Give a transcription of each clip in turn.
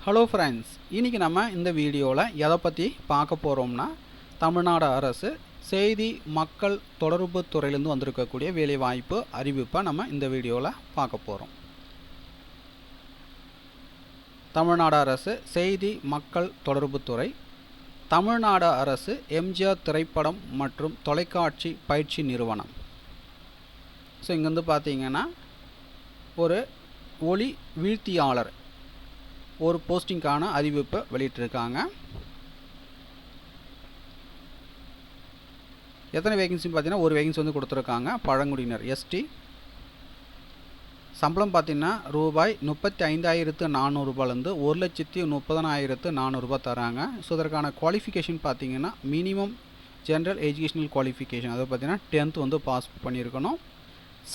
Hello friends, இன்றைக்கி நம்ம இந்த வீடியோவில் எதை பற்றி பார்க்க போகிறோம்னா, தமிழ்நாடு அரசு செய்தி மக்கள் தொடர்பு துறையிலேருந்து வந்திருக்கக்கூடிய வேலைவாய்ப்பு அறிவிப்பை நம்ம இந்த வீடியோவில் பார்க்க போகிறோம். தமிழ்நாடு அரசு செய்தி மக்கள் தொடர்புத்துறை, தமிழ்நாடு அரசு எம்ஜிஆர் திரைப்படம் மற்றும் தொலைக்காட்சி பயிற்சி நிறுவனம். ஸோ இங்கேருந்து பார்த்தீங்கன்னா ஒரு ஒளி வீழ்த்தியாளர் ஒரு போஸ்டிங்கான அறிவிப்பை வெளியிட்டிருக்காங்க. எத்தனை வேகன்சின்னு பார்த்தீங்கன்னா ஒரு வேகன்சி வந்து கொடுத்துருக்காங்க. பழங்குடியினர் எஸ்டி. சம்பளம் பார்த்தீங்கன்னா ரூபாய் 35,400 1,30,400 தராங்க. ஸோ இதற்கான குவாலிஃபிகேஷன் பார்த்தீங்கன்னா மினிமம் ஜென்ரல் எஜுகேஷனல் குவாலிஃபிகேஷன், அதை பார்த்தீங்கன்னா 10th வந்து பாஸ் பண்ணியிருக்கணும்.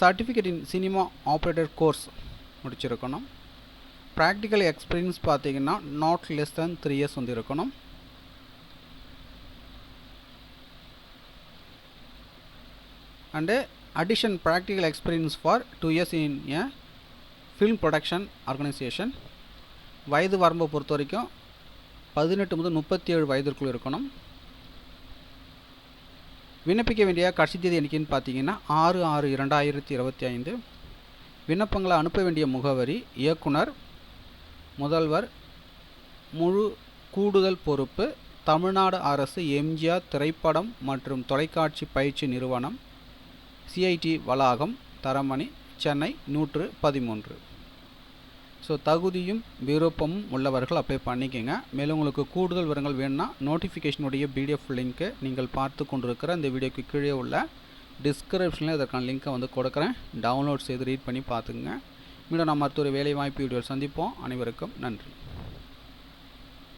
Certificate in cinema operator course முடிச்சிருக்கணும். ப்ராக்டிக்கல் எக்ஸ்பீரியன்ஸ் பார்த்தீங்கன்னா நாட் லெஸ் தேன் 3 years வந்து இருக்கணும். And addition practical experience for 2 years in A film production organisation. வயது வரம்பை பொறுத்த வரைக்கும் 18 முதல் 37 வயதிற்குள் இருக்கணும். விண்ணப்பிக்க வேண்டிய கடைசி தேதி என்னைக்குன்னு பார்த்தீங்கன்னா 6/6/2025. விண்ணப்பங்களை அனுப்ப வேண்டிய முகவரி இயக்குனர், முதல்வர், முழு கூடுதல் பொறுப்பு, தமிழ்நாடு அரசு எம்ஜிஆர் திரைப்படம் மற்றும் தொலைக்காட்சி பயிற்சி நிறுவனம், சிஐடி வளாகம், தரமணி, சென்னை 113. ஸோ தகுதியும் விருப்பமும் உள்ளவர்கள் அப்ளை பண்ணிக்கோங்க. மேலும் உங்களுக்கு கூடுதல் விவரங்கள் வேணும்னா நோட்டிஃபிகேஷனுடைய பிடிஎஃப் லிங்க்கு நீங்கள் பார்த்து கொண்டிருக்கிற இந்த வீடியோக்கு கீழே உள்ள டிஸ்கிரிப்ஷனில் இதற்கான லிங்க்கை வந்து கொடுக்குறேன். டவுன்லோட் செய்து ரீட் பண்ணி பார்த்துங்க. மீண்டும் நம்ம அடுத்த ஒரு வேலைவாய்ப்பு வீடியோவில் சந்திப்போம். அனைவருக்கும் நன்றி.